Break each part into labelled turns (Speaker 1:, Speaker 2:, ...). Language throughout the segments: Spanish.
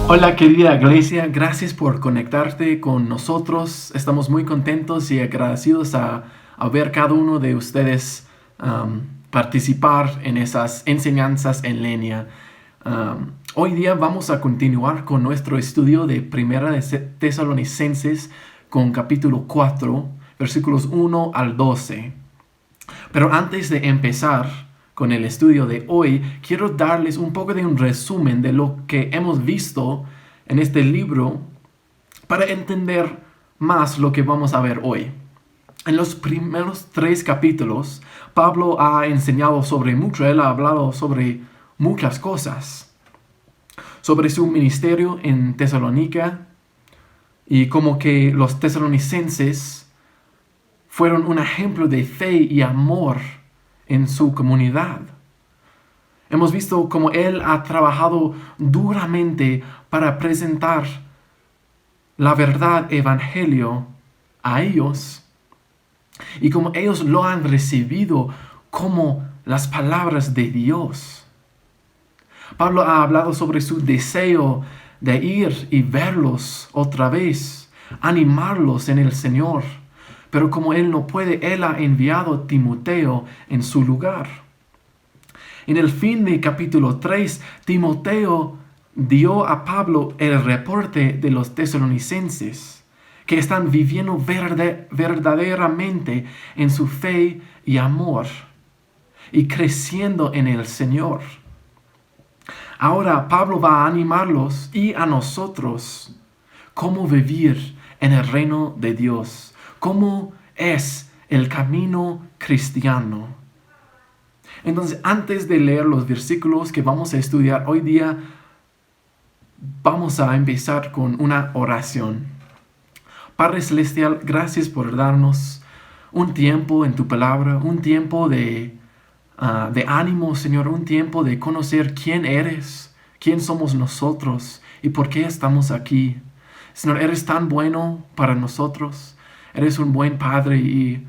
Speaker 1: Hola querida iglesia, gracias por conectarte con nosotros. Estamos muy contentos y agradecidos a ver cada uno de ustedes participar en esas enseñanzas en línea. Hoy día vamos a continuar con nuestro estudio de Primera de Tesalonicenses con capítulo 4, versículos 1 al 12. Pero antes de empezar con el estudio de hoy, quiero darles un poco de un resumen de lo que hemos visto en este libro para entender más lo que vamos a ver hoy. En los primeros 3 capítulos, Pablo ha enseñado sobre mucho, él ha hablado sobre muchas cosas. Sobre su ministerio en Tesalónica y como que los tesalonicenses fueron un ejemplo de fe y amor en su comunidad. Hemos visto cómo él ha trabajado duramente para presentar la verdad evangelio a ellos y cómo ellos lo han recibido como las palabras de Dios. Pablo ha hablado sobre su deseo de ir y verlos otra vez, animarlos en el Señor. Pero como él no puede, él ha enviado a Timoteo en su lugar. En el fin de capítulo 3, Timoteo dio a Pablo el reporte de los tesalonicenses, que están viviendo verdaderamente en su fe y amor, y creciendo en el Señor. Ahora Pablo va a animarlos y a nosotros cómo vivir en el reino de Dios. ¿Cómo es el camino cristiano? Entonces, antes de leer los versículos que vamos a estudiar hoy día, vamos a empezar con una oración. Padre Celestial, gracias por darnos un tiempo en tu palabra, un tiempo de ánimo, Señor, un tiempo de conocer quién eres, quién somos nosotros y por qué estamos aquí. Señor, eres tan bueno para nosotros. Eres un buen Padre y,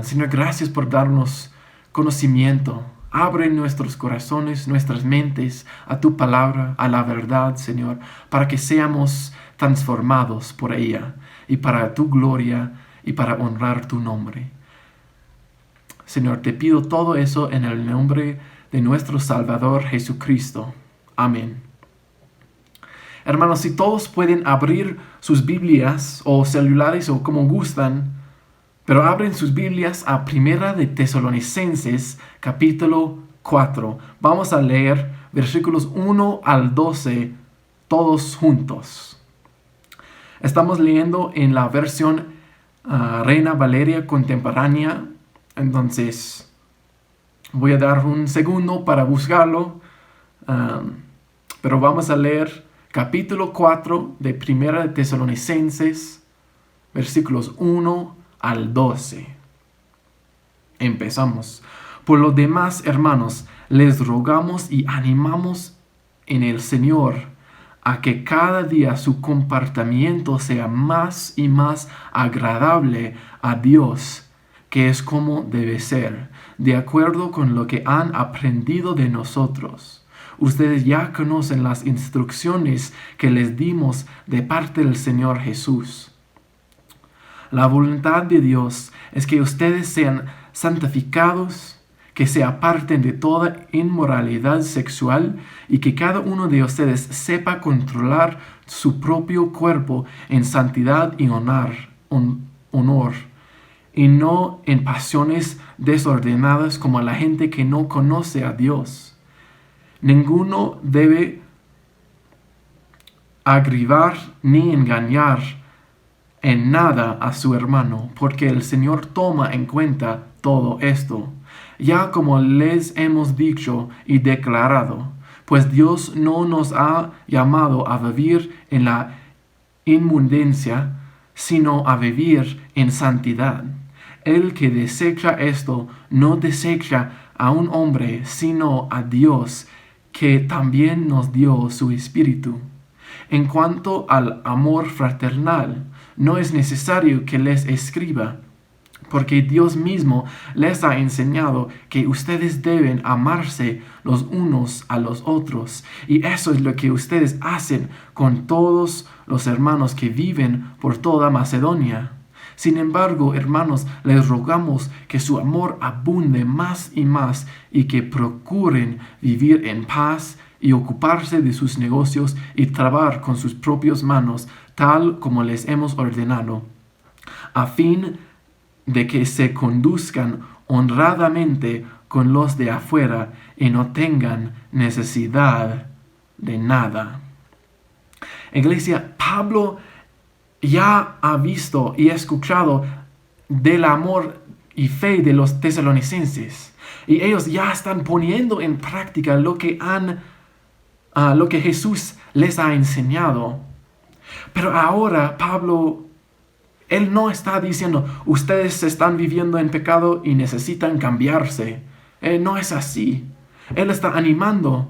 Speaker 1: Señor, gracias por darnos conocimiento. Abre nuestros corazones, nuestras mentes a tu palabra, a la verdad, Señor, para que seamos transformados por ella y para tu gloria y para honrar tu nombre. Señor, te pido todo eso en el nombre de nuestro Salvador Jesucristo. Amén. Hermanos, si todos pueden abrir sus Biblias o celulares o como gustan, pero abren sus Biblias a Primera de Tesalonicenses, capítulo 4. Vamos a leer versículos 1 al 12, todos juntos. Estamos leyendo en la versión Reina Valeria contemporánea, entonces voy a dar un segundo para buscarlo, pero vamos a leer capítulo 4 de Primera de Tesalonicenses, versículos 1 al 12. Empezamos. Por lo demás, hermanos, les rogamos y animamos en el Señor a que cada día su comportamiento sea más y más agradable a Dios, que es como debe ser, de acuerdo con lo que han aprendido de nosotros. Ustedes ya conocen las instrucciones que les dimos de parte del Señor Jesús. La voluntad de Dios es que ustedes sean santificados, que se aparten de toda inmoralidad sexual y que cada uno de ustedes sepa controlar su propio cuerpo en santidad y honor, y no en pasiones desordenadas como la gente que no conoce a Dios. Ninguno debe agrivar ni engañar en nada a su hermano, porque el Señor toma en cuenta todo esto, ya como les hemos dicho y declarado, pues Dios no nos ha llamado a vivir en la inmundicia, sino a vivir en santidad. El que desecha esto no desecha a un hombre, sino a Dios, que también nos dio su Espíritu. En cuanto al amor fraternal, no es necesario que les escriba, porque Dios mismo les ha enseñado que ustedes deben amarse los unos a los otros. Y eso es lo que ustedes hacen con todos los hermanos que viven por toda Macedonia. Sin embargo, hermanos, les rogamos que su amor abunde más y más y que procuren vivir en paz y ocuparse de sus negocios y trabajar con sus propias manos, tal como les hemos ordenado, a fin de que se conduzcan honradamente con los de afuera y no tengan necesidad de nada. Iglesia, Pablo ya ha visto y escuchado del amor y fe de los tesalonicenses, y ellos ya están poniendo en práctica lo que Jesús les ha enseñado. Pero ahora Pablo, él no está diciendo, ustedes están viviendo en pecado y necesitan cambiarse. No es así. Él está animando.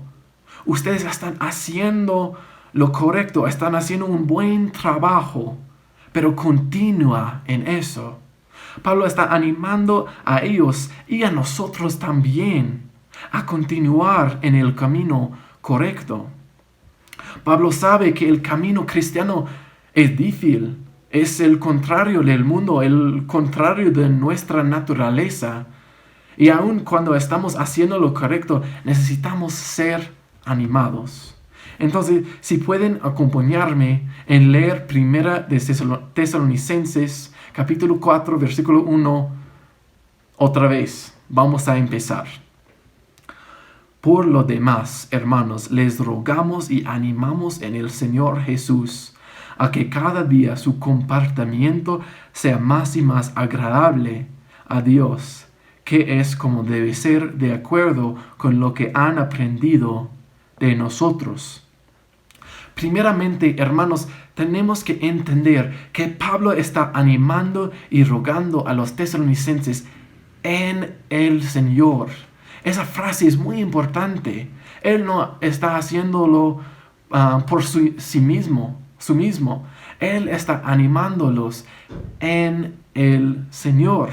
Speaker 1: Ustedes están haciendo lo correcto, están haciendo un buen trabajo, pero continúa en eso. Pablo está animando a ellos y a nosotros también a continuar en el camino correcto. Pablo sabe que el camino cristiano es difícil. Es el contrario del mundo, el contrario de nuestra naturaleza. Y aun cuando estamos haciendo lo correcto, necesitamos ser animados. Entonces, si pueden acompañarme en leer 1 de Tesalonicenses, capítulo 4, versículo 1, otra vez. Vamos a empezar. Por lo demás, hermanos, les rogamos y animamos en el Señor Jesús a que cada día su comportamiento sea más y más agradable a Dios, que es como debe ser de acuerdo con lo que han aprendido de nosotros. Primeramente, hermanos, tenemos que entender que Pablo está animando y rogando a los tesalonicenses en el Señor. Esa frase es muy importante. Él no está haciéndolo por sí mismo. Él está animándolos en el Señor.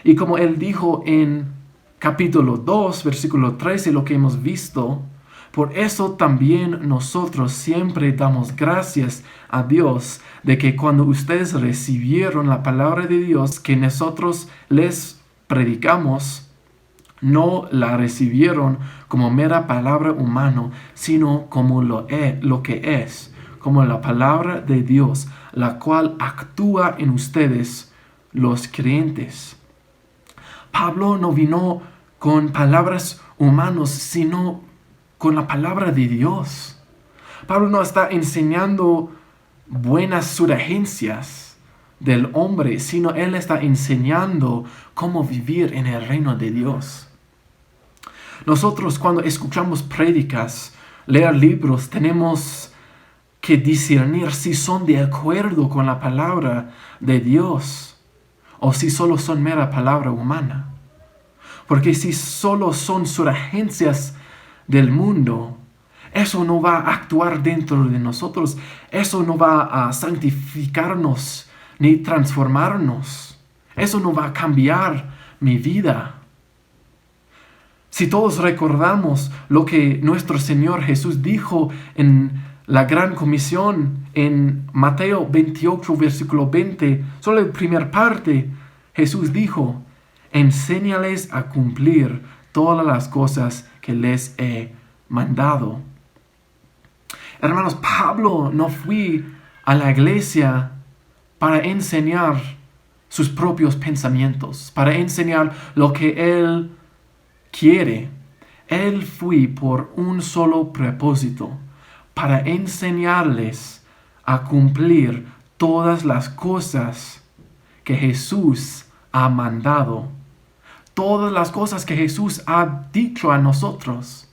Speaker 1: Y como él dijo en capítulo 2, versículo 13, lo que hemos visto, por eso también nosotros siempre damos gracias a Dios de que cuando ustedes recibieron la palabra de Dios que nosotros les predicamos, no la recibieron como mera palabra humana, sino como lo que es, como la palabra de Dios, la cual actúa en ustedes, los creyentes. Pablo no vino con palabras humanas, sino con la palabra de Dios. Pablo no está enseñando buenas sugerencias del hombre, sino él está enseñando cómo vivir en el reino de Dios. Nosotros, cuando escuchamos prédicas, leer libros, tenemos que discernir si son de acuerdo con la palabra de Dios o si solo son mera palabra humana. Porque si solo son sugerencias del mundo, eso no va a actuar dentro de nosotros. Eso no va a santificarnos ni transformarnos. Eso no va a cambiar mi vida. Si todos recordamos lo que nuestro Señor Jesús dijo en la gran comisión en Mateo 28, versículo 20, solo la primera parte, Jesús dijo, enséñales a cumplir todas las cosas que les he mandado. Hermanos, Pablo no fue a la iglesia para enseñar sus propios pensamientos, para enseñar lo que él quiere. Él fue por un solo propósito, para enseñarles a cumplir todas las cosas que Jesús ha mandado, todas las cosas que Jesús ha dicho a nosotros.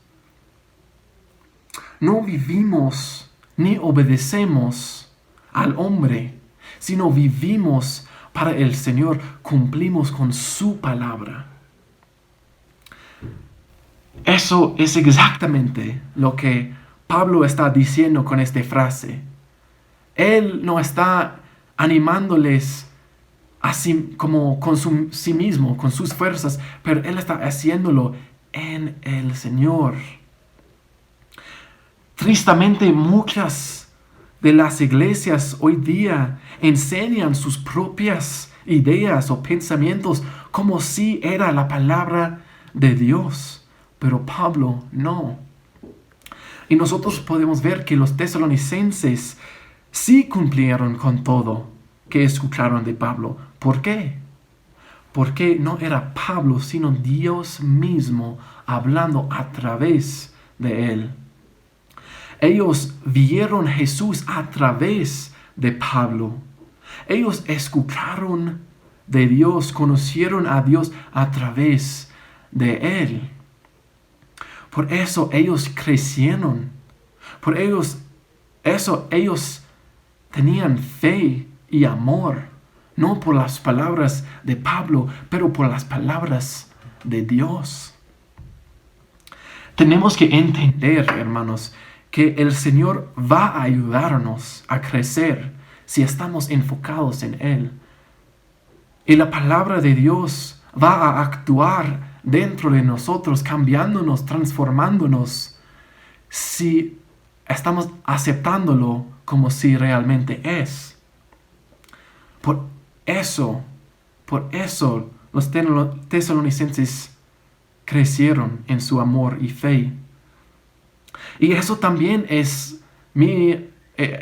Speaker 1: No vivimos ni obedecemos al hombre, sino vivimos para el Señor, cumplimos con su palabra. Eso es exactamente lo que Pablo está diciendo con esta frase. Él no está animándoles así como con sí mismo, con sus fuerzas, pero Él está haciéndolo en el Señor. Tristemente, muchas de las iglesias hoy día enseñan sus propias ideas o pensamientos como si era la palabra de Dios, pero Pablo no. Y nosotros podemos ver que los tesalonicenses sí cumplieron con todo que escucharon de Pablo. ¿Por qué? Porque no era Pablo, sino Dios mismo hablando a través de él. Ellos vieron a Jesús a través de Pablo. Ellos escucharon de Dios, conocieron a Dios a través de él. Por eso ellos crecieron. Por eso ellos tenían fe y amor. No por las palabras de Pablo, pero por las palabras de Dios. Tenemos que entender, hermanos, que el Señor va a ayudarnos a crecer si estamos enfocados en Él. Y la palabra de Dios va a actuar dentro de nosotros, cambiándonos, transformándonos, si estamos aceptándolo como si realmente es. Por eso los tesalonicenses crecieron en su amor y fe. Y eso también es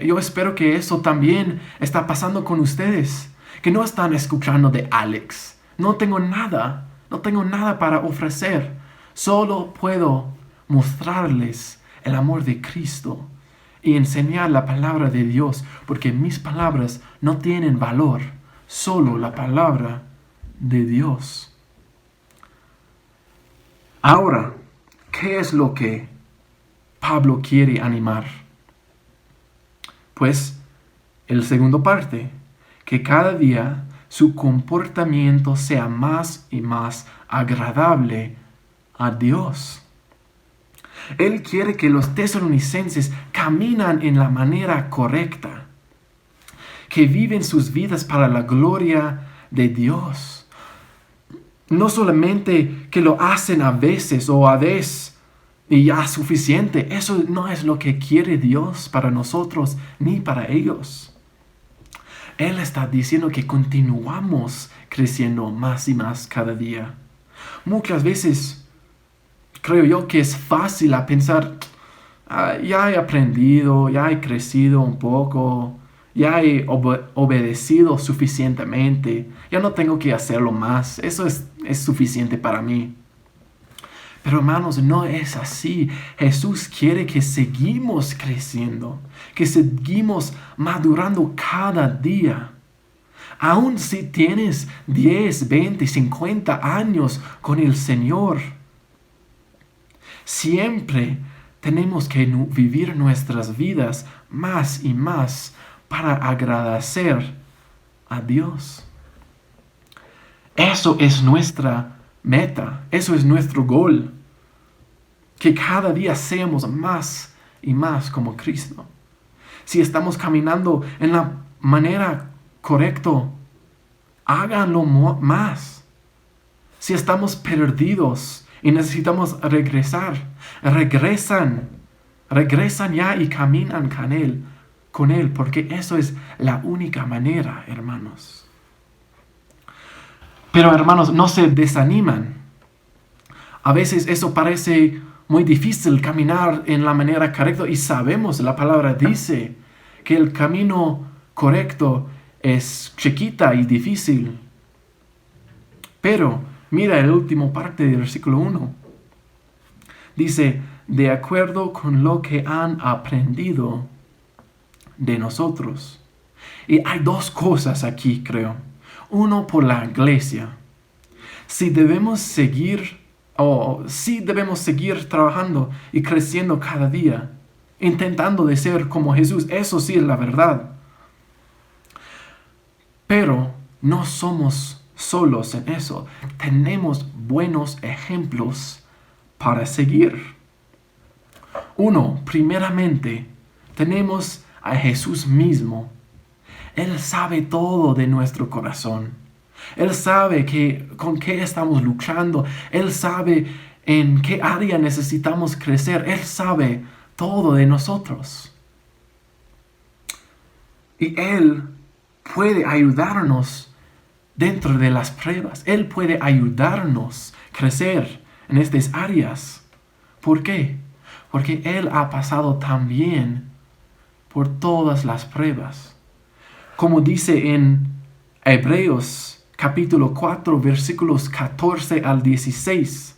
Speaker 1: yo espero que eso también está pasando con ustedes, que no están escuchando de Alex. No tengo nada para ofrecer. Solo puedo mostrarles el amor de Cristo y enseñar la palabra de Dios, porque mis palabras no tienen valor, solo la palabra de Dios. Ahora, ¿qué es lo que Pablo quiere animar? Pues, el segundo parte, que cada día su comportamiento sea más y más agradable a Dios. Él quiere que los tesalonicenses caminan en la manera correcta, que viven sus vidas para la gloria de Dios. No solamente que lo hacen a veces o a veces y ya suficiente. Eso no es lo que quiere Dios para nosotros ni para ellos. Él está diciendo que continuamos creciendo más y más cada día. Muchas veces creo yo que es fácil a pensar, ya he aprendido, ya he crecido un poco, ya he obedecido suficientemente, ya no tengo que hacerlo más, eso es suficiente para mí. Pero hermanos, no es así. Jesús quiere que seguimos creciendo, que seguimos madurando cada día. Aun si tienes 10, 20, 50 años con el Señor, siempre tenemos que vivir nuestras vidas más y más para agradecer a Dios. Eso es nuestra meta, eso es nuestro gol. Que cada día seamos más y más como Cristo. Si estamos caminando en la manera correcta, háganlo más. Si estamos perdidos y necesitamos regresar, regresan ya y caminan con Él, porque eso es la única manera, hermanos. Pero hermanos, no se desaniman. A veces eso parece muy difícil, caminar en la manera correcta, y sabemos, la palabra dice que el camino correcto es chiquita y difícil. Pero mira el último parte del versículo 1. Dice, de acuerdo con lo que han aprendido de nosotros. Y hay dos cosas aquí, creo. Uno, por la iglesia. Si debemos seguir trabajando y creciendo cada día, intentando de ser como Jesús, eso sí es la verdad. Pero no somos solos en eso. Tenemos buenos ejemplos para seguir. Uno, primeramente, tenemos a Jesús mismo. Él sabe todo de nuestro corazón. Él sabe con qué estamos luchando. Él sabe en qué área necesitamos crecer. Él sabe todo de nosotros. Y Él puede ayudarnos dentro de las pruebas. Él puede ayudarnos a crecer en estas áreas. ¿Por qué? Porque Él ha pasado también por todas las pruebas. Como dice en Hebreos capítulo 4, versículos 14 al 16.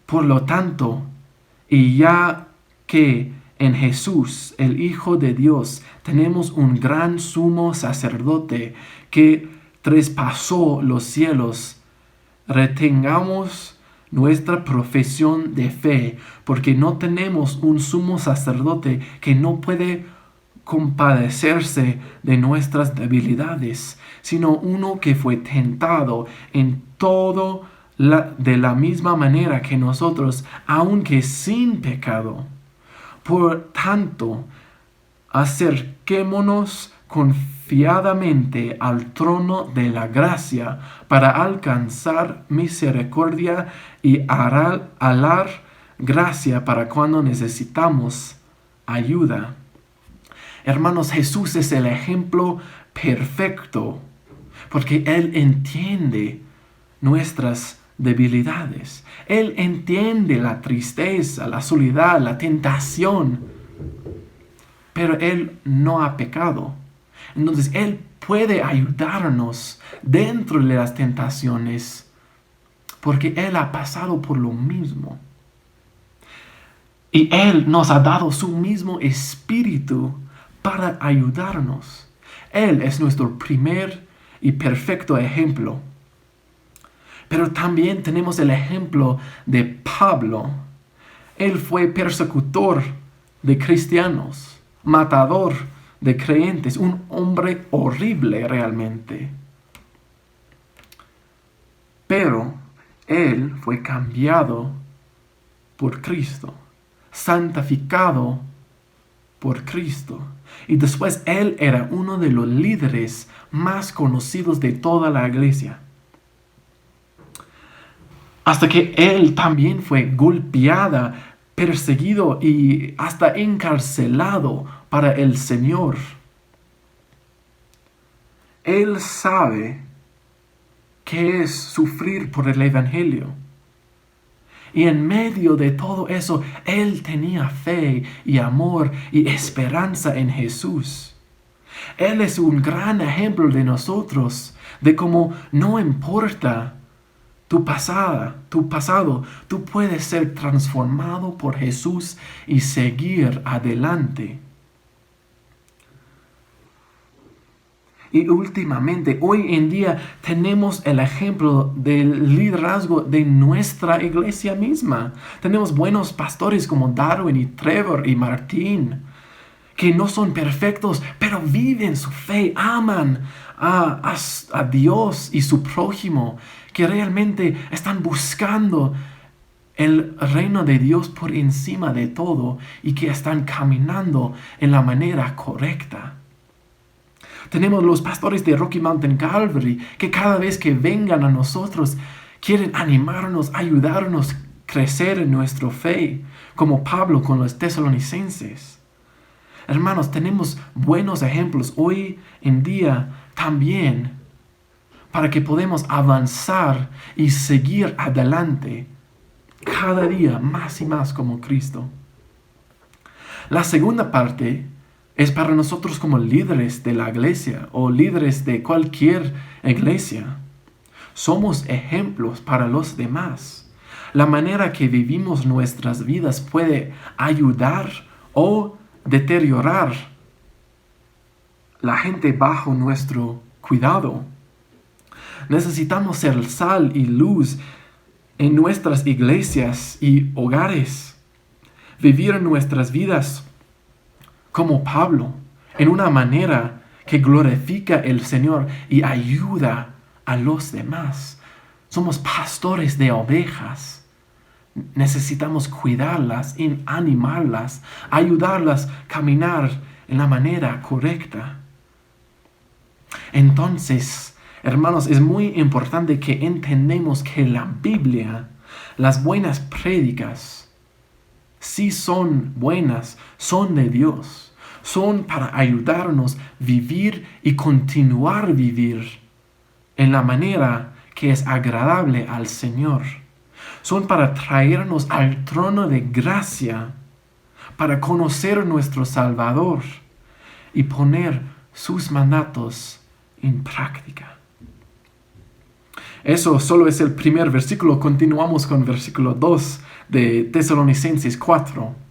Speaker 1: Por lo tanto, y ya que en Jesús, el Hijo de Dios, tenemos un gran sumo sacerdote que traspasó los cielos, retengamos nuestra profesión de fe, porque no tenemos un sumo sacerdote que no puede compadecerse de nuestras debilidades, sino uno que fue tentado en todo de la misma manera que nosotros, aunque sin pecado. Por tanto, acerquémonos confiadamente al trono de la gracia para alcanzar misericordia y hallar gracia para cuando necesitamos ayuda. Hermanos, Jesús es el ejemplo perfecto porque Él entiende nuestras debilidades. Él entiende la tristeza, la soledad, la tentación, pero Él no ha pecado. Entonces Él puede ayudarnos dentro de las tentaciones porque Él ha pasado por lo mismo. Y Él nos ha dado su mismo espíritu para ayudarnos. Él es nuestro primer y perfecto ejemplo. Pero también tenemos el ejemplo de Pablo. Él fue persecutor de cristianos, matador de creyentes, un hombre horrible realmente. Pero él fue cambiado por Cristo, santificado por Cristo. Y después él era uno de los líderes más conocidos de toda la iglesia. Hasta que él también fue golpeado, perseguido y hasta encarcelado para el Señor. Él sabe qué es sufrir por el Evangelio. Y en medio de todo eso, él tenía fe y amor y esperanza en Jesús. Él es un gran ejemplo de nosotros, de cómo no importa tu pasado, tú puedes ser transformado por Jesús y seguir adelante. Y últimamente, hoy en día, tenemos el ejemplo del liderazgo de nuestra iglesia misma. Tenemos buenos pastores como Darwin y Trevor y Martín, que no son perfectos, pero viven su fe, aman a Dios y su prójimo, que realmente están buscando el reino de Dios por encima de todo y que están caminando en la manera correcta. Tenemos los pastores de Rocky Mountain Calvary, que cada vez que vengan a nosotros quieren animarnos, ayudarnos a crecer en nuestra fe, como Pablo con los tesalonicenses. Hermanos, tenemos buenos ejemplos hoy en día también para que podamos avanzar y seguir adelante cada día más y más como Cristo. La segunda parte es para nosotros como líderes de la iglesia o líderes de cualquier iglesia. Somos ejemplos para los demás. La manera que vivimos nuestras vidas puede ayudar o deteriorar la gente bajo nuestro cuidado. Necesitamos ser sal y luz en nuestras iglesias y hogares. Vivir nuestras vidas como Pablo, en una manera que glorifica al Señor y ayuda a los demás. Somos pastores de ovejas. Necesitamos cuidarlas y animarlas, ayudarlas a caminar en la manera correcta. Entonces, Hermanos, es muy importante que entendamos que la Biblia, las buenas prédicas, sí son buenas, son de Dios. Son para ayudarnos a vivir y continuar a vivir en la manera que es agradable al Señor. Son para traernos al trono de gracia, para conocer a nuestro Salvador y poner sus mandatos en práctica. Eso solo es el primer versículo. Continuamos con versículo 2 de Tesalonicenses 4.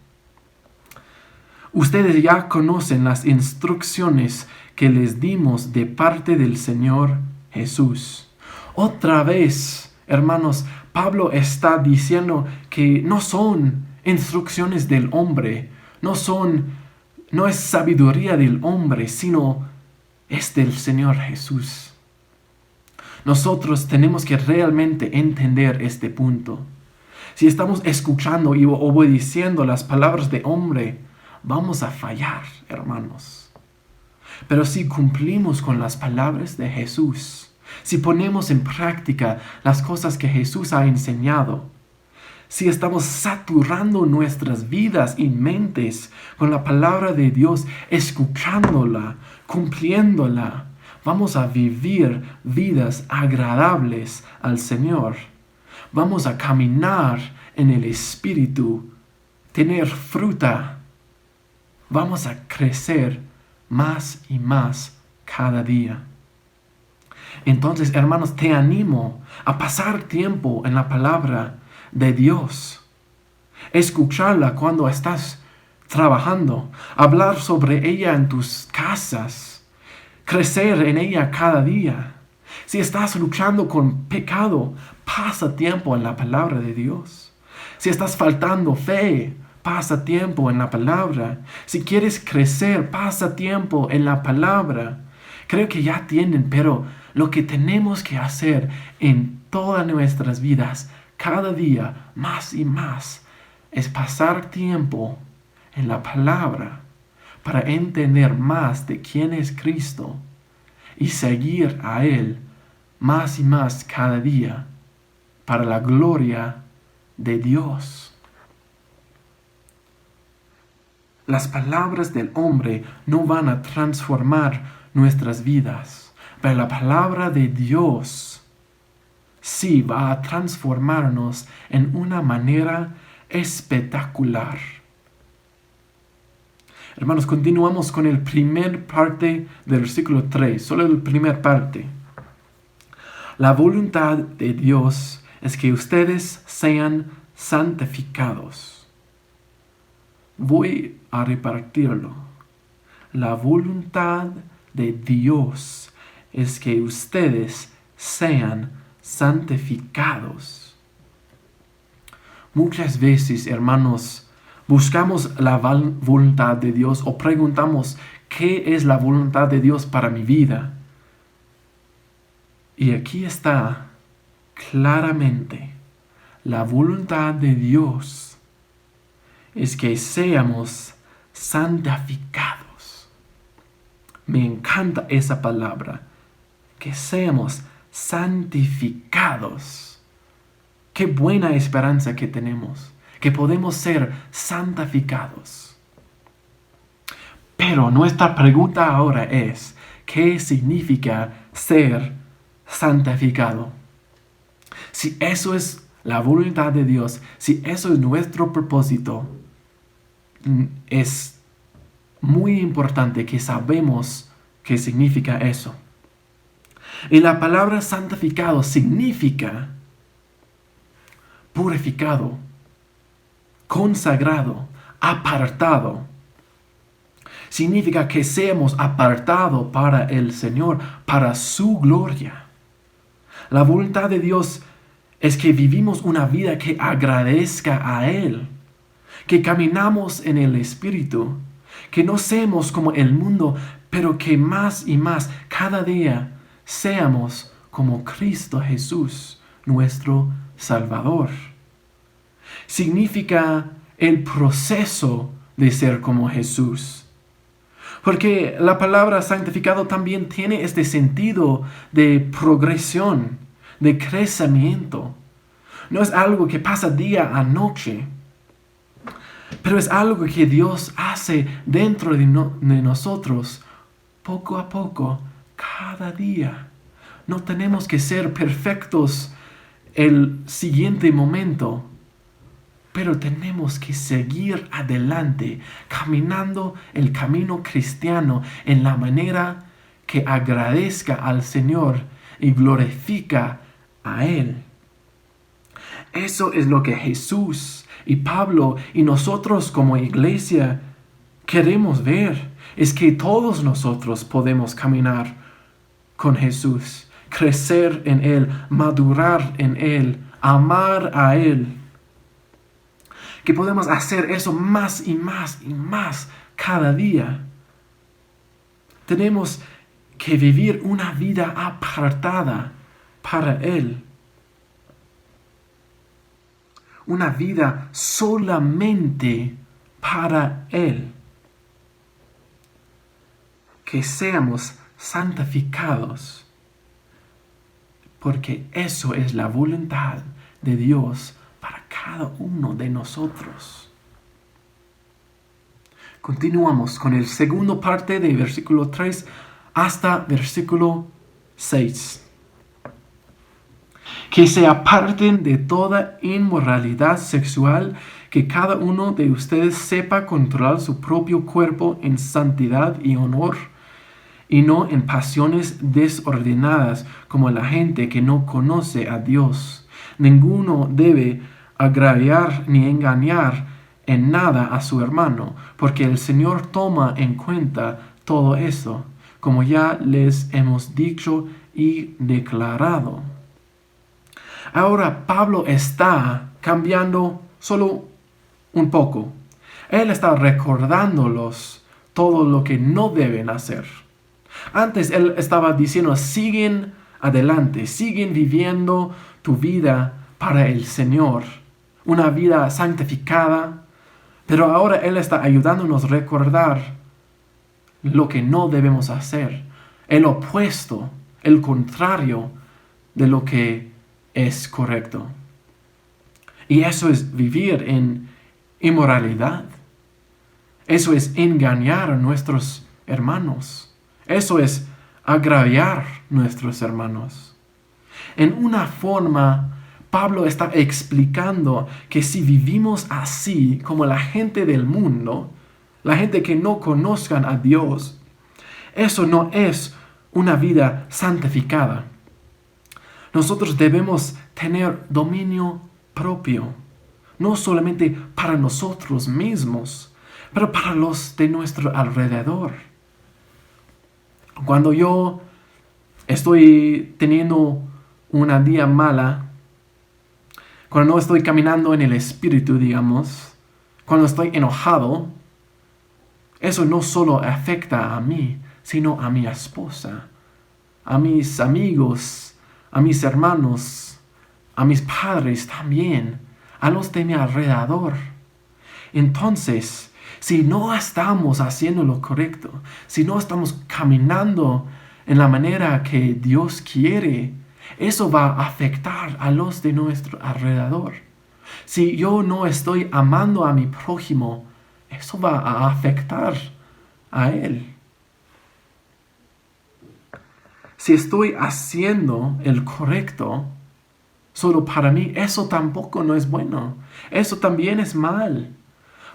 Speaker 1: Ustedes ya conocen las instrucciones que les dimos de parte del Señor Jesús. Otra vez, hermanos, Pablo está diciendo que no son instrucciones del hombre, no es sabiduría del hombre, sino es del Señor Jesús. Nosotros tenemos que realmente entender este punto. Si estamos escuchando y obedeciendo las palabras de hombre, vamos a fallar, hermanos. Pero si cumplimos con las palabras de Jesús, si ponemos en práctica las cosas que Jesús ha enseñado, si estamos saturando nuestras vidas y mentes con la palabra de Dios, escuchándola, cumpliéndola, vamos a vivir vidas agradables al Señor. Vamos a caminar en el Espíritu, tener fruta. Vamos a crecer más y más cada día. Entonces, hermanos, te animo a pasar tiempo en la palabra de Dios. Escucharla cuando estás trabajando. Hablar sobre ella en tus casas. Crecer en ella cada día. Si estás luchando con pecado, pasa tiempo en la palabra de Dios. Si estás faltando fe, pasa tiempo en la palabra. Si quieres crecer, pasa tiempo en la palabra. Creo que ya tienen, pero lo que tenemos que hacer en todas nuestras vidas, cada día, más y más, es pasar tiempo en la palabra para entender más de quién es Cristo y seguir a Él más y más cada día para la gloria de Dios. Las palabras del hombre no van a transformar nuestras vidas, pero la palabra de Dios sí va a transformarnos en una manera espectacular. Hermanos, continuamos con el primer parte del versículo 3, solo la primera parte. La voluntad de Dios es que ustedes sean santificados. Voy a repartirlo. La voluntad de Dios es que ustedes sean santificados. Muchas veces, hermanos, buscamos la voluntad de Dios o preguntamos, ¿qué es la voluntad de Dios para mi vida? Y aquí está claramente, la voluntad de Dios es que seamos santificados. Me encanta esa palabra, que seamos santificados. Qué buena esperanza que tenemos, que podemos ser santificados. Pero nuestra pregunta ahora es, ¿qué significa ser santificado? Si eso es la voluntad de Dios, si eso es nuestro propósito, es muy importante que sabemos qué significa eso. Y la palabra santificado significa purificado, consagrado, apartado. Significa que seamos apartados para el Señor, para su gloria. La voluntad de Dios es que vivimos una vida que agradezca a Él, que caminamos en el Espíritu, que no seamos como el mundo, pero que más y más cada día seamos como Cristo Jesús, nuestro Salvador. Significa el proceso de ser como Jesús. Porque la palabra santificado también tiene este sentido de progresión, de crecimiento. No es algo que pasa día a noche, pero es algo que Dios hace dentro de nosotros, poco a poco, cada día. No tenemos que ser perfectos el siguiente momento, pero tenemos que seguir adelante, caminando el camino cristiano en la manera que agradezca al Señor y glorifica a Él. Eso es lo que Jesús y Pablo y nosotros como iglesia queremos ver. Es que todos nosotros podemos caminar con Jesús, crecer en Él, madurar en Él, amar a Él. Que podemos hacer eso más y más y más cada día. Tenemos que vivir una vida apartada para Él. Una vida solamente para Él. Que seamos santificados, porque eso es la voluntad de Dios para cada uno de nosotros. Continuamos con el segundo parte de versículo 3 hasta versículo 6. Que se aparten de toda inmoralidad sexual, que cada uno de ustedes sepa controlar su propio cuerpo en santidad y honor, y no en pasiones desordenadas como la gente que no conoce a Dios. Ninguno debe agraviar ni engañar en nada a su hermano, porque el Señor toma en cuenta todo eso, como ya les hemos dicho y declarado. Ahora Pablo está cambiando solo un poco. Él está recordándolos todo lo que no deben hacer. Antes él estaba diciendo, siguen adelante, siguen viviendo tu vida para el Señor, una vida santificada. Pero ahora Él está ayudándonos a recordar lo que no debemos hacer, el opuesto, el contrario de lo que es correcto. Y eso es vivir en inmoralidad. Eso es engañar a nuestros hermanos. Eso es agraviar a nuestros hermanos. En una forma, Pablo está explicando que si vivimos así como la gente del mundo, la gente que no conozcan a Dios, eso no es una vida santificada. Nosotros debemos tener dominio propio, no solamente para nosotros mismos, pero para los de nuestro alrededor. Cuando yo estoy teniendo una día mala, cuando no estoy caminando en el espíritu, digamos, cuando estoy enojado, eso no solo afecta a mí, sino a mi esposa, a mis amigos, a mis hermanos, a mis padres también, a los de mi alrededor. Entonces, si no estamos haciendo lo correcto, si no estamos caminando en la manera que Dios quiere, eso va a afectar a los de nuestro alrededor. Si yo no estoy amando a mi prójimo, eso va a afectar a él. Si estoy haciendo el correcto solo para mí, eso tampoco no es bueno. Eso también es mal.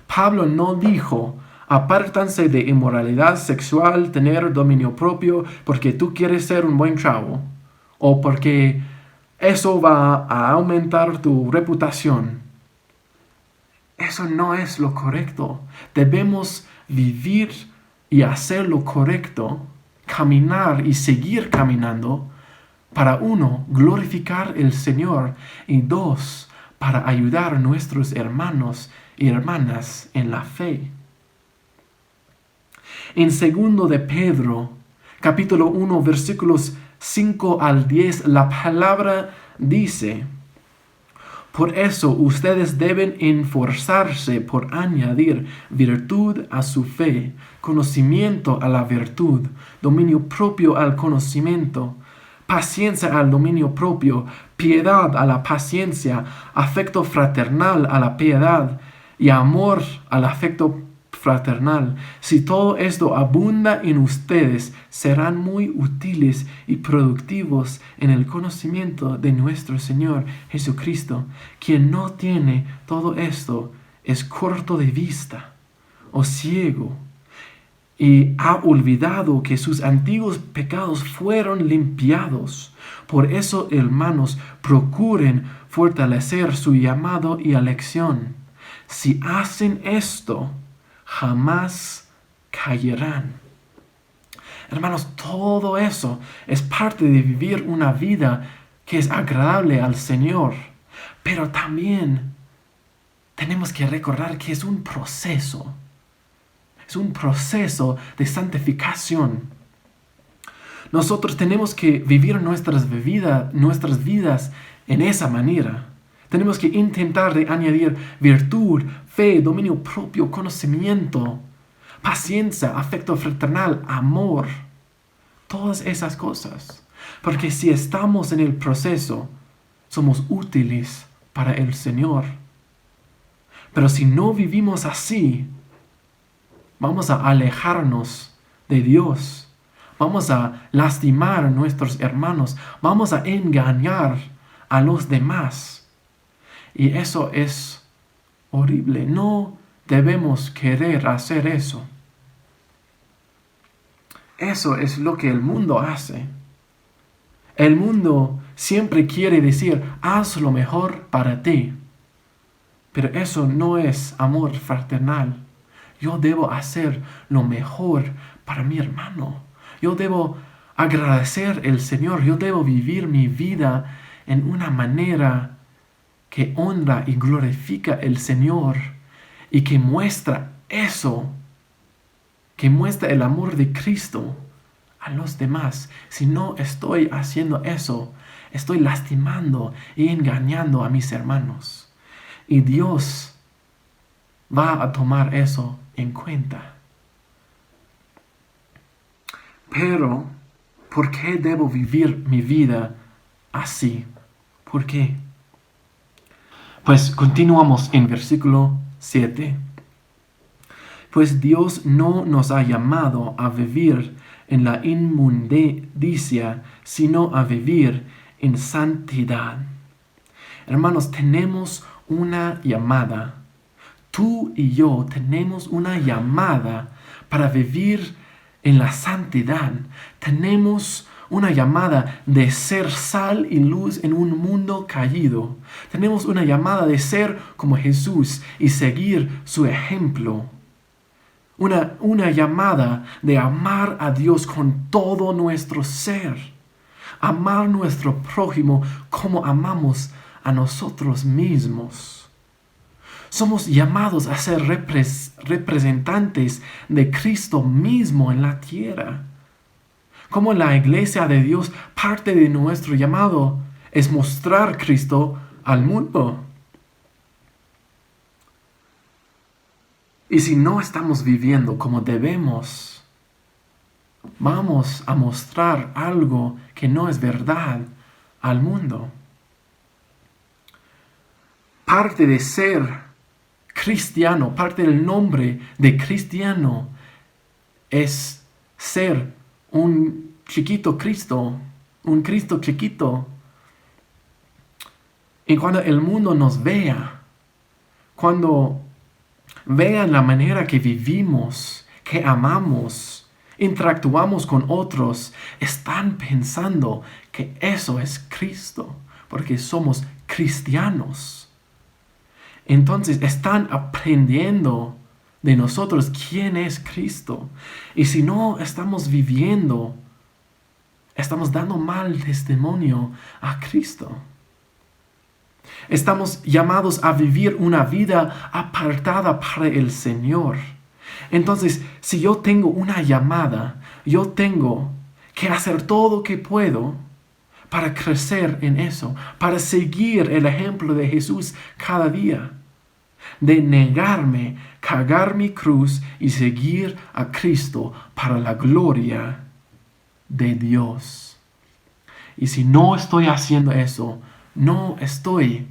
Speaker 1: Pablo no dijo, apártanse de inmoralidad sexual, tener dominio propio, porque tú quieres ser un buen chavo, o porque eso va a aumentar tu reputación. Eso no es lo correcto. Debemos vivir y hacer lo correcto, caminar y seguir caminando, para uno, glorificar al Señor, y dos, para ayudar a nuestros hermanos y hermanas en la fe. En 2 de Pedro, capítulo 1, versículos 5 al 10, la palabra dice: Por eso ustedes deben esforzarse por añadir virtud a su fe, conocimiento a la virtud, dominio propio al conocimiento, paciencia al dominio propio, piedad a la paciencia, afecto fraternal a la piedad y amor al afecto fraternal. Si todo esto abunda en ustedes, serán muy útiles y productivos en el conocimiento de nuestro Señor Jesucristo. Quien no tiene todo esto es corto de vista o ciego y ha olvidado que sus antiguos pecados fueron limpiados. Por eso, hermanos, procuren fortalecer su llamado y elección. Si hacen esto, jamás caerán. Hermanos, todo eso es parte de vivir una vida que es agradable al Señor. Pero también tenemos que recordar que es un proceso. Es un proceso de santificación. Nosotros tenemos que vivir nuestras vidas en esa manera. Tenemos que intentar de añadir virtud, fe, dominio propio, conocimiento, paciencia, afecto fraternal, amor. Todas esas cosas. Porque si estamos en el proceso, somos útiles para el Señor. Pero si no vivimos así, vamos a alejarnos de Dios. Vamos a lastimar a nuestros hermanos. Vamos a engañar a los demás. Y eso es horrible. No debemos querer hacer eso. Eso es lo que el mundo hace. El mundo siempre quiere decir, haz lo mejor para ti. Pero eso no es amor fraternal. Yo debo hacer lo mejor para mi hermano. Yo debo agradecer al Señor. Yo debo vivir mi vida en una manera que honra y glorifica al Señor y que muestra eso, que muestra el amor de Cristo a los demás. Si no estoy haciendo eso, estoy lastimando y engañando a mis hermanos. Y Dios va a tomar eso en cuenta. Pero, ¿por qué debo vivir mi vida así? ¿Por qué? Pues continuamos en versículo 7. Pues Dios no nos ha llamado a vivir en la inmundicia, sino a vivir en santidad. Hermanos, tenemos una llamada. Tú y yo tenemos una llamada para vivir en la santidad. Tenemos una llamada de ser sal y luz en un mundo caído. Tenemos una llamada de ser como Jesús y seguir su ejemplo. Una llamada de amar a Dios con todo nuestro ser. Amar a nuestro prójimo como amamos a nosotros mismos. Somos llamados a ser representantes de Cristo mismo en la tierra. Como la iglesia de Dios, parte de nuestro llamado es mostrar Cristo al mundo. Y si no estamos viviendo como debemos, vamos a mostrar algo que no es verdad al mundo. Parte de ser cristiano, parte del nombre de cristiano es ser un chiquito Cristo, un Cristo chiquito. Y cuando el mundo nos vea, cuando vean la manera que vivimos, que amamos, interactuamos con otros, están pensando que eso es Cristo, porque somos cristianos. Entonces están aprendiendo de nosotros quién es Cristo. Y si no estamos viviendo, estamos dando mal testimonio a Cristo. Estamos llamados a vivir una vida apartada para el Señor. Entonces, si yo tengo una llamada, yo tengo que hacer todo lo que puedo para crecer en eso, para seguir el ejemplo de Jesús cada día, de negarme, cargar mi cruz y seguir a Cristo para la gloria de Dios. Y si no estoy haciendo eso, no estoy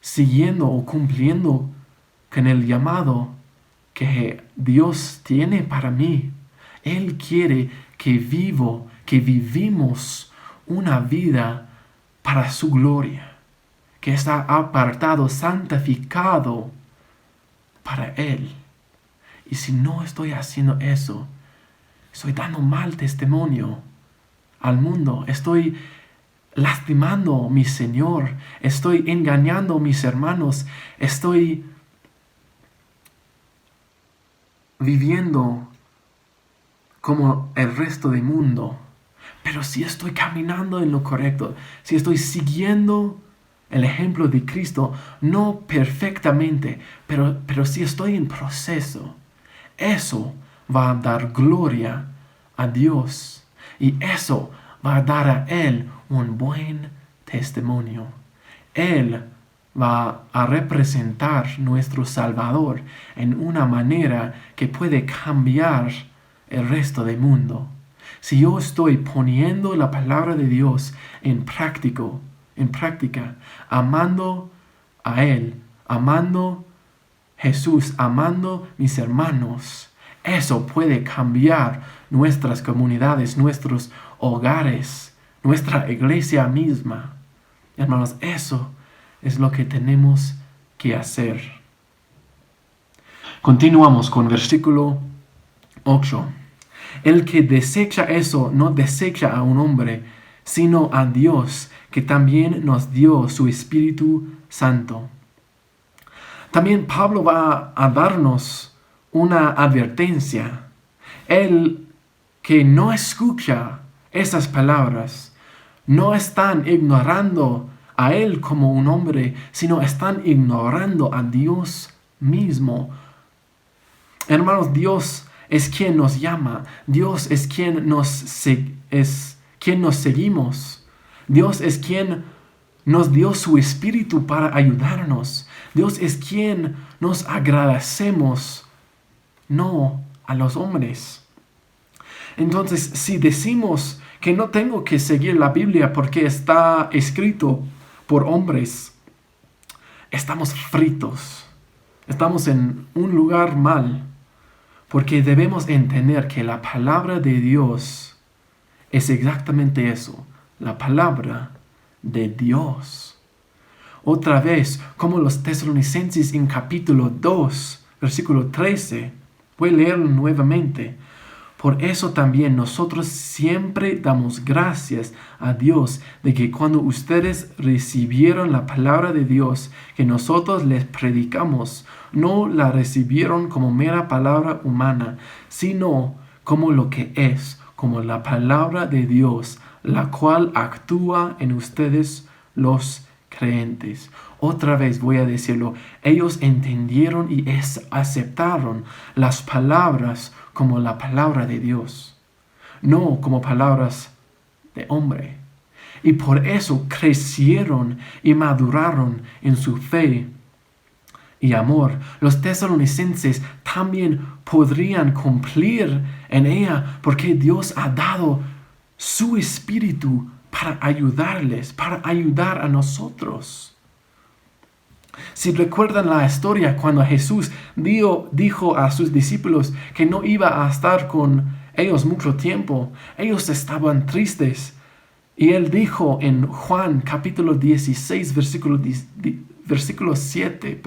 Speaker 1: siguiendo o cumpliendo con el llamado que Dios tiene para mí. Él quiere que vivimos una vida para su gloria, que está apartado, santificado para Él. Y si no estoy haciendo eso, estoy dando mal testimonio al mundo, estoy lastimando a mi Señor, estoy engañando a mis hermanos, estoy viviendo como el resto del mundo. Pero si estoy caminando en lo correcto, si estoy siguiendo el ejemplo de Cristo, no perfectamente, pero si estoy en proceso, eso va a dar gloria a Dios. Y eso va a dar a Él un buen testimonio. Él va a representar nuestro Salvador en una manera que puede cambiar el resto del mundo. Si yo estoy poniendo la palabra de Dios en práctica, amando a Él, amando a Jesús, amando a mis hermanos, eso puede cambiar nuestras comunidades, nuestros hogares, nuestra iglesia misma. Hermanos, eso es lo que tenemos que hacer. Continuamos con versículo 8. El que desecha eso no desecha a un hombre, sino a Dios, que también nos dio su Espíritu Santo. También Pablo va a darnos una advertencia. El que no escucha esas palabras, no están ignorando a Él como un hombre, sino están ignorando a Dios mismo. Hermanos, Dios es quien nos llama. Dios es quien nos seguimos. Dios es quien nos dio su Espíritu para ayudarnos. Dios es quien nos agradecemos, no a los hombres. Entonces, si decimos que no tengo que seguir la Biblia porque está escrito por hombres, estamos fritos. Estamos en un lugar mal. Porque debemos entender que la palabra de Dios es exactamente eso, la palabra de Dios. Otra vez, como los Tesalonicenses en capítulo 2, versículo 13, voy a leerlo nuevamente. Por eso también nosotros siempre damos gracias a Dios de que cuando ustedes recibieron la palabra de Dios que nosotros les predicamos, no la recibieron como mera palabra humana, sino como lo que es, como la palabra de Dios, la cual actúa en ustedes los creyentes. Otra vez voy a decirlo, ellos entendieron y aceptaron las palabras como la palabra de Dios, no como palabras de hombre. Y por eso crecieron y maduraron en su fe y amor. Los tesalonicenses también podrían cumplir en ella porque Dios ha dado su Espíritu para ayudarles, para ayudar a nosotros. Si recuerdan la historia cuando Jesús dijo a sus discípulos que no iba a estar con ellos mucho tiempo, ellos estaban tristes. Y Él dijo en Juan capítulo 16, versículo 7,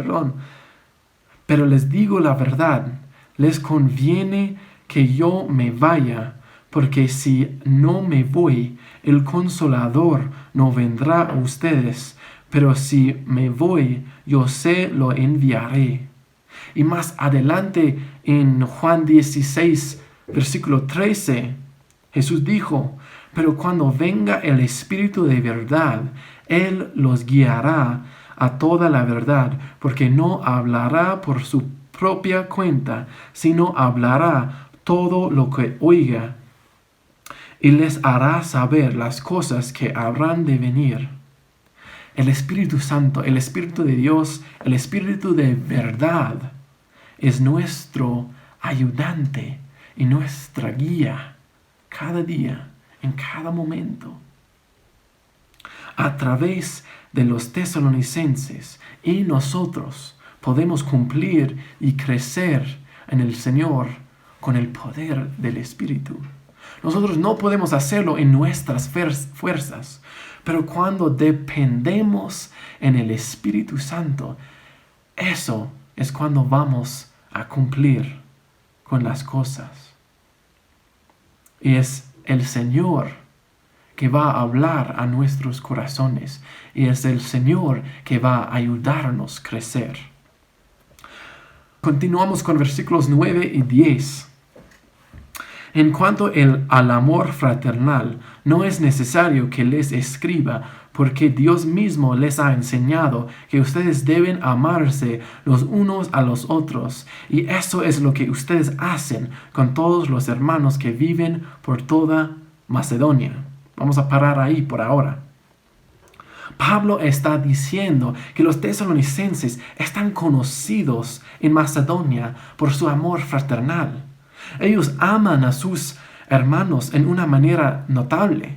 Speaker 1: pero les digo la verdad, les conviene que yo me vaya, porque si no me voy, el Consolador no vendrá a ustedes, pero si me voy, yo se lo enviaré. Y más adelante en Juan 16, versículo 13, Jesús dijo, pero cuando venga el Espíritu de verdad, Él los guiará a toda la verdad, porque no hablará por su propia cuenta, sino hablará todo lo que oiga y les hará saber las cosas que habrán de venir. El Espíritu Santo, el Espíritu de Dios, el Espíritu de verdad, es nuestro ayudante y nuestra guía cada día, en cada momento. A través de los tesalonicenses y nosotros podemos cumplir y crecer en el Señor con el poder del Espíritu. Nosotros no podemos hacerlo en nuestras fuerzas, pero cuando dependemos en el Espíritu Santo, eso es cuando vamos a cumplir con las cosas. Y es el Señor que va a hablar a nuestros corazones, y es el Señor que va a ayudarnos a crecer. Continuamos con versículos 9 y 10. En cuanto al amor fraternal, no es necesario que les escriba, porque Dios mismo les ha enseñado que ustedes deben amarse los unos a los otros, y eso es lo que ustedes hacen con todos los hermanos que viven por toda Macedonia. Vamos a parar ahí por ahora. Pablo está diciendo que los tesalonicenses están conocidos en Macedonia por su amor fraternal. Ellos aman a sus hermanos en una manera notable.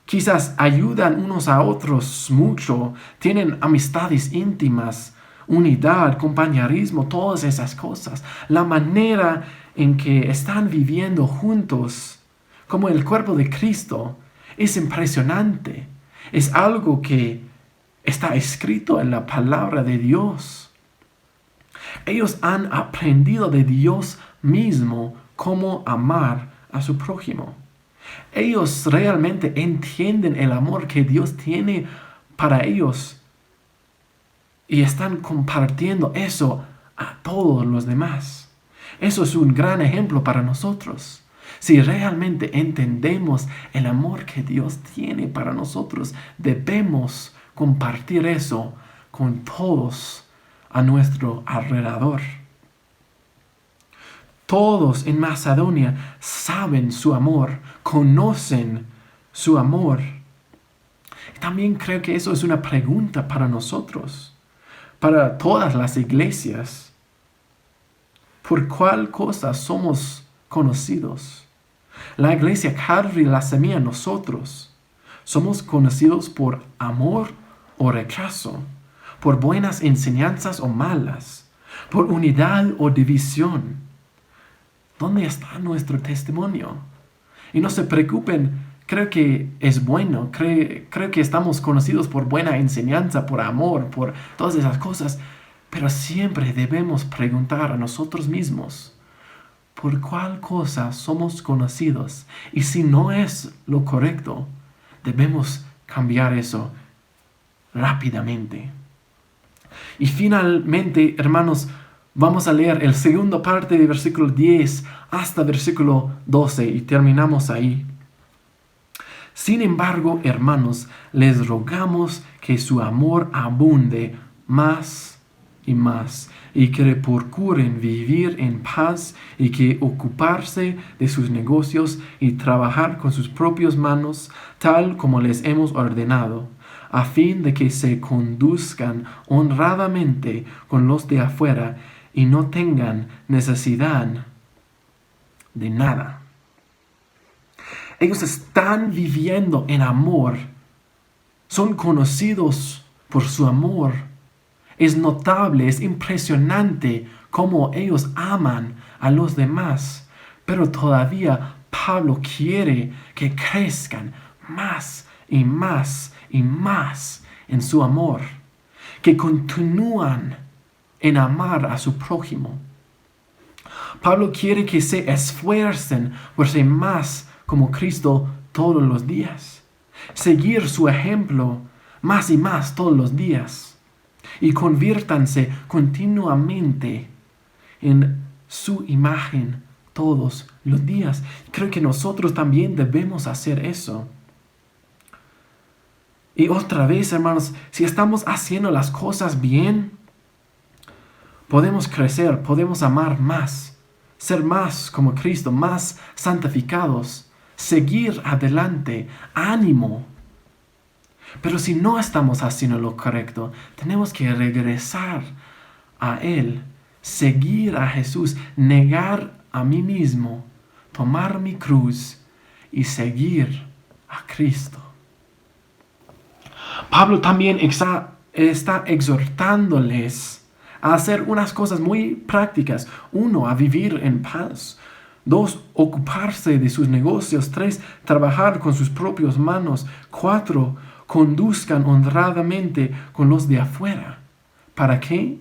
Speaker 1: Quizás ayudan unos a otros mucho, tienen amistades íntimas, unidad, compañerismo, todas esas cosas. La manera en que están viviendo juntos, como el cuerpo de Cristo, es impresionante. Es algo que está escrito en la palabra de Dios. Ellos han aprendido de Dios mismo cómo amar a su prójimo. Ellos realmente entienden el amor que Dios tiene para ellos y están compartiendo eso a todos los demás. Eso es un gran ejemplo para nosotros. Si realmente entendemos el amor que Dios tiene para nosotros, debemos compartir eso con todos a nuestro alrededor. Todos en Macedonia saben su amor, conocen su amor. También creo que eso es una pregunta para nosotros, para todas las iglesias. ¿Por cuál cosa somos conocidos? La iglesia Calvary La Semilla, nosotros, somos conocidos por amor o rechazo, por buenas enseñanzas o malas, por unidad o división. ¿Dónde está nuestro testimonio? Y no se preocupen, creo que es bueno, creo que estamos conocidos por buena enseñanza, por amor, por todas esas cosas, pero siempre debemos preguntar a nosotros mismos, ¿por cuál cosa somos conocidos? Y si no es lo correcto, debemos cambiar eso rápidamente. Y finalmente, hermanos, vamos a leer el segundo parte de versículo 10 hasta versículo 12 y terminamos ahí. Sin embargo, hermanos, les rogamos que su amor abunde más y más, y que procuren vivir en paz y que ocuparse de sus negocios y trabajar con sus propias manos, tal como les hemos ordenado, a fin de que se conduzcan honradamente con los de afuera y no tengan necesidad de nada. Ellos están viviendo en amor, son conocidos por su amor. Es notable, es impresionante cómo ellos aman a los demás, pero todavía Pablo quiere que crezcan más y más y más en su amor, que continúan en amar a su prójimo. Pablo quiere que se esfuercen por ser más como Cristo todos los días, seguir su ejemplo más y más todos los días, y conviértanse continuamente en su imagen todos los días. Creo que nosotros también debemos hacer eso. Y otra vez, hermanos, si estamos haciendo las cosas bien, podemos crecer, podemos amar más, ser más como Cristo, más santificados, seguir adelante, ánimo. Pero si no estamos haciendo lo correcto, tenemos que regresar a Él, seguir a Jesús, negar a mí mismo, tomar mi cruz y seguir a Cristo. Pablo también está exhortándoles a hacer unas cosas muy prácticas. 1, a vivir en paz. 2, ocuparse de sus negocios. 3, trabajar con sus propias manos. 4, conduzcan honradamente con los de afuera. ¿Para qué?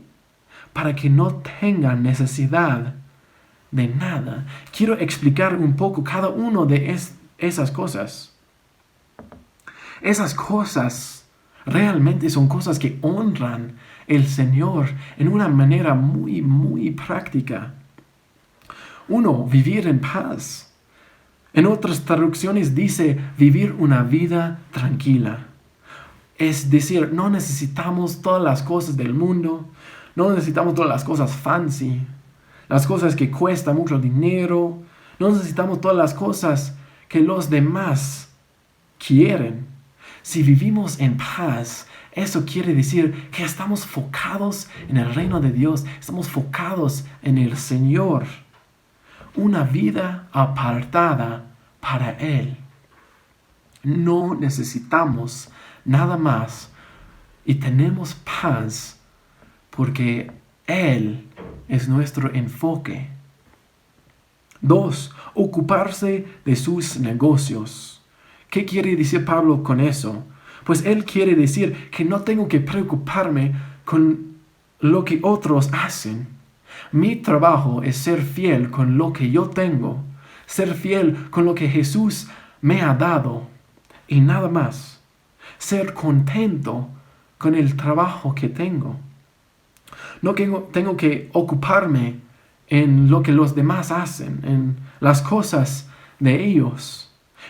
Speaker 1: Para que no tengan necesidad de nada. Quiero explicar un poco cada uno de esas cosas. Esas cosas realmente son cosas que honran el Señor en una manera muy, muy práctica. 1, vivir en paz. En otras traducciones dice vivir una vida tranquila. Es decir, no necesitamos todas las cosas del mundo, no necesitamos todas las cosas fancy, las cosas que cuestan mucho dinero, no necesitamos todas las cosas que los demás quieren. Si vivimos en paz, eso quiere decir que estamos focados en el reino de Dios, estamos focados en el Señor. Una vida apartada para Él. No necesitamos nada más y tenemos paz porque Él es nuestro enfoque. 2, ocuparse de sus negocios. ¿Qué quiere decir Pablo con eso? Pues él quiere decir que no tengo que preocuparme con lo que otros hacen. Mi trabajo es ser fiel con lo que yo tengo, ser fiel con lo que Jesús me ha dado y nada más. Ser contento con el trabajo que tengo. No tengo que ocuparme en lo que los demás hacen, en las cosas de ellos.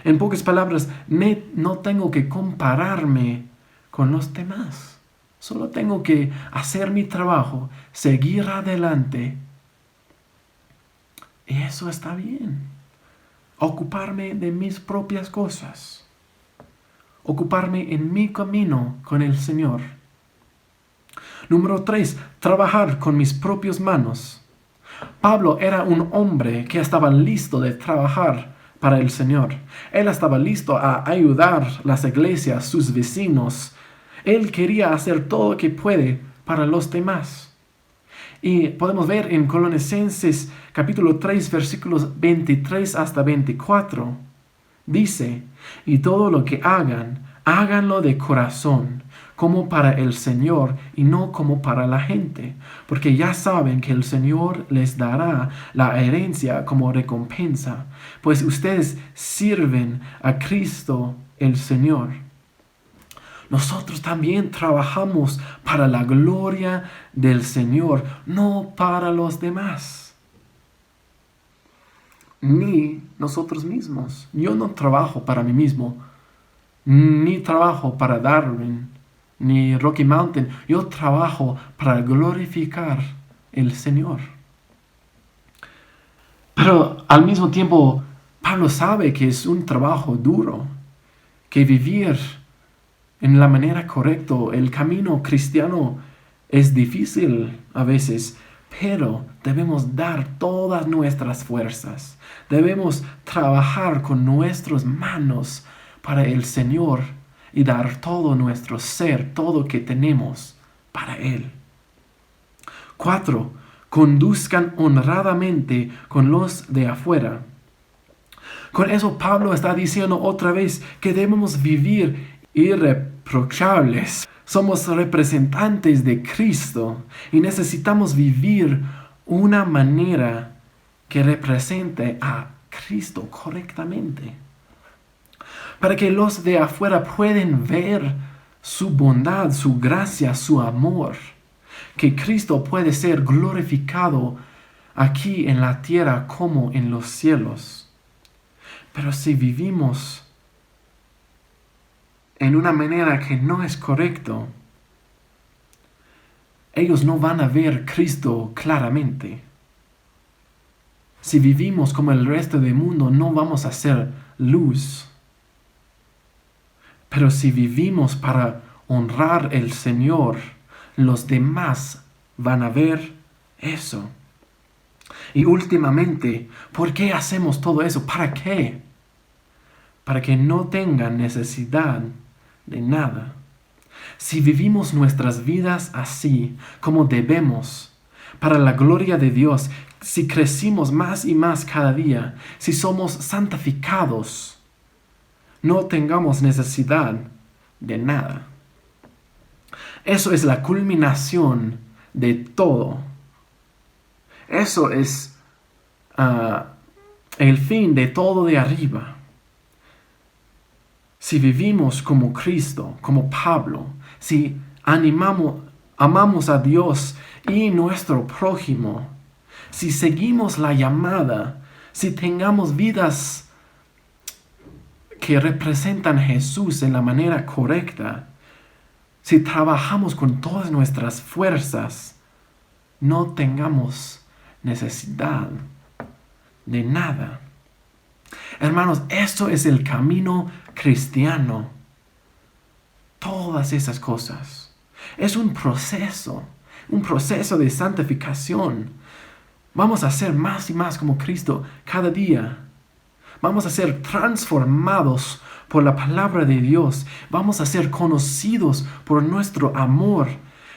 Speaker 1: En pocas palabras, no tengo que compararme con los demás. Solo tengo que hacer mi trabajo, seguir adelante. Y eso está bien. Ocuparme de mis propias cosas. Ocuparme en mi camino con el Señor. Número 3, trabajar con mis propias manos. Pablo era un hombre que estaba listo de trabajar para el Señor. Él estaba listo a ayudar las iglesias, sus vecinos. Él quería hacer todo lo que puede para los demás. Y podemos ver en Colosenses capítulo 3 versículos 23 hasta 24. Dice, y todo lo que hagan, háganlo de corazón, como para el Señor y no como para la gente, porque ya saben que el Señor les dará la herencia como recompensa, pues ustedes sirven a Cristo el Señor. Nosotros también trabajamos para la gloria del Señor, no para los demás, ni nosotros mismos. Yo no trabajo para mí mismo, ni trabajo para Darwin, ni Rocky Mountain. Yo trabajo para glorificar el Señor. Pero al mismo tiempo, Pablo sabe que es un trabajo duro, que vivir en la manera correcta, el camino cristiano es difícil a veces, pero debemos dar todas nuestras fuerzas. Debemos trabajar con nuestras manos para el Señor y dar todo nuestro ser, todo que tenemos para Él. 4, conduzcan honradamente con los de afuera. Con eso Pablo está diciendo otra vez que debemos vivir irreprochables. Somos representantes de Cristo y necesitamos vivir una manera que represente a Cristo correctamente, para que los de afuera puedan ver su bondad, su gracia, su amor, que Cristo puede ser glorificado aquí en la tierra como en los cielos. Pero si vivimos en una manera que no es correcto, ellos no van a ver Cristo claramente. Si vivimos como el resto del mundo, no vamos a ser luz. Pero si vivimos para honrar al Señor, los demás van a ver eso. Y últimamente, ¿por qué hacemos todo eso? ¿Para qué? Para que no tengan necesidad de nada. Si vivimos nuestras vidas así como debemos, para la gloria de Dios, si crecimos más y más cada día, si somos santificados, no tengamos necesidad de nada. Eso es la culminación de todo. Eso es el fin de todo de arriba. Si vivimos como Cristo, como Pablo, si amamos a Dios y nuestro prójimo, si seguimos la llamada, si tengamos vidas que representan a Jesús en la manera correcta, si trabajamos con todas nuestras fuerzas, no tengamos necesidad de nada. Hermanos, esto es el camino cristiano. Todas esas cosas. Es un proceso de santificación. Vamos a ser más y más como Cristo cada día. Vamos a ser transformados por la palabra de Dios. Vamos a ser conocidos por nuestro amor.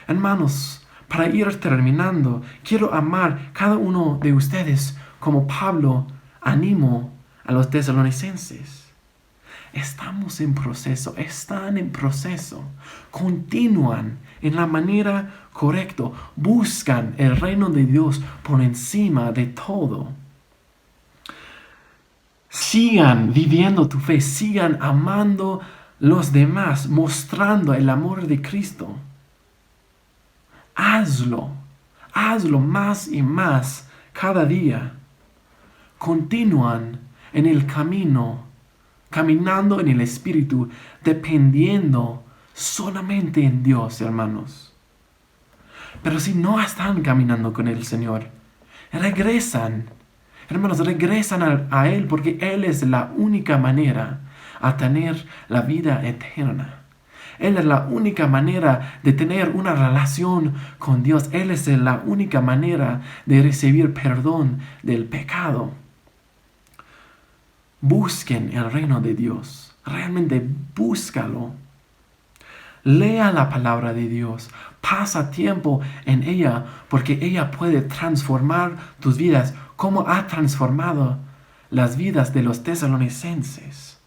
Speaker 1: Hermanos, para ir terminando, quiero amar cada uno de ustedes como Pablo animó a los tesalonicenses. Estamos en proceso, están en proceso. Continúan en la manera correcta. Buscan el reino de Dios por encima de todo. Sigan viviendo tu fe, sigan amando los demás, mostrando el amor de Cristo. Hazlo más y más cada día. Continúan en el camino, caminando en el Espíritu, dependiendo solamente en Dios, hermanos. Pero si no están caminando con el Señor, regresan. Hermanos, regresan a Él porque Él es la única manera a tener la vida eterna. Él es la única manera de tener una relación con Dios. Él es la única manera de recibir perdón del pecado. Busquen el reino de Dios. Realmente búscalo. Lea la palabra de Dios. Pasa tiempo en ella porque ella puede transformar tus vidas como ha transformado las vidas de los tesalonicenses.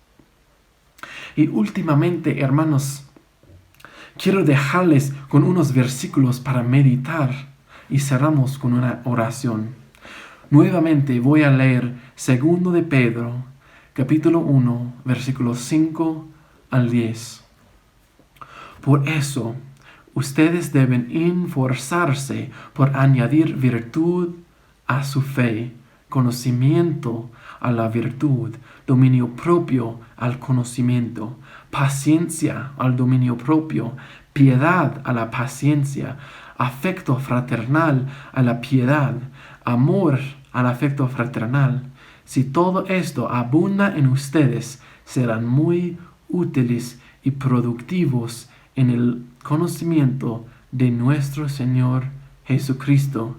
Speaker 1: Y últimamente, hermanos, quiero dejarles con unos versículos para meditar y cerramos con una oración. Nuevamente voy a leer 2 de Pedro, capítulo 1, versículos 5 al 10. Por eso, ustedes deben esforzarse por añadir virtud a su fe, conocimiento a la virtud, dominio propio al conocimiento, paciencia al dominio propio, piedad a la paciencia, afecto fraternal a la piedad, amor al afecto fraternal. Si todo esto abunda en ustedes, serán muy útiles y productivos en el conocimiento de nuestro Señor Jesucristo.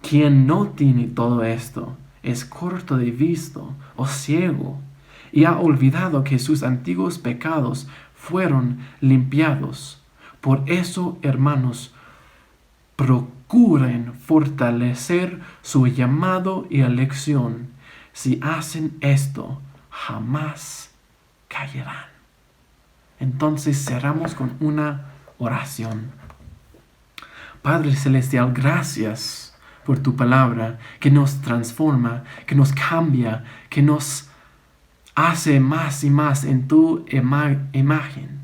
Speaker 1: Quien no tiene todo esto es corto de vista o ciego y ha olvidado que sus antiguos pecados fueron limpiados. Por eso, hermanos, procuren fortalecer su llamado y elección. Si hacen esto, jamás caerán. Entonces cerramos con una oración. Padre Celestial, gracias por tu palabra que nos transforma, que nos cambia, que nos hace más y más en tu imagen.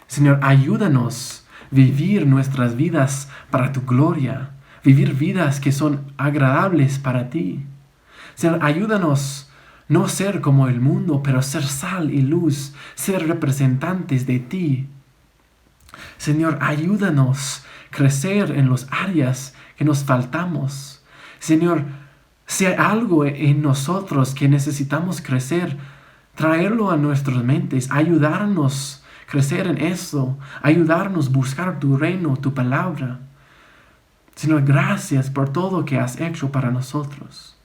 Speaker 1: Señor, ayúdanos a vivir nuestras vidas para tu gloria, vivir vidas que son agradables para ti. Señor, ayúdanos no ser como el mundo, pero ser sal y luz, ser representantes de ti. Señor, ayúdanos a crecer en las áreas que nos faltamos. Señor, Si hay algo en nosotros que necesitamos crecer, traerlo a nuestras mentes, ayudarnos a crecer en eso, ayudarnos a buscar tu reino, tu palabra. Señor, gracias por todo lo que has hecho para nosotros.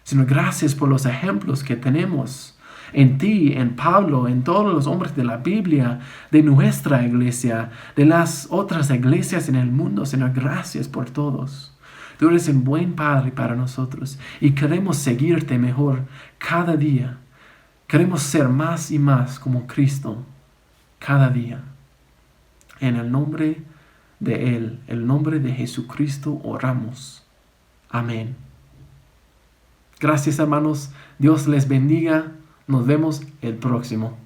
Speaker 1: Señor, gracias por los ejemplos que tenemos en ti, en Pablo, en todos los hombres de la Biblia, de nuestra iglesia, de las otras iglesias en el mundo. Señor, gracias por todos. Tú eres un buen Padre para nosotros y queremos seguirte mejor cada día. Queremos ser más y más como Cristo cada día. En el nombre de Él, el nombre de Jesucristo, oramos. Amén. Gracias, hermanos. Dios les bendiga. Nos vemos el próximo.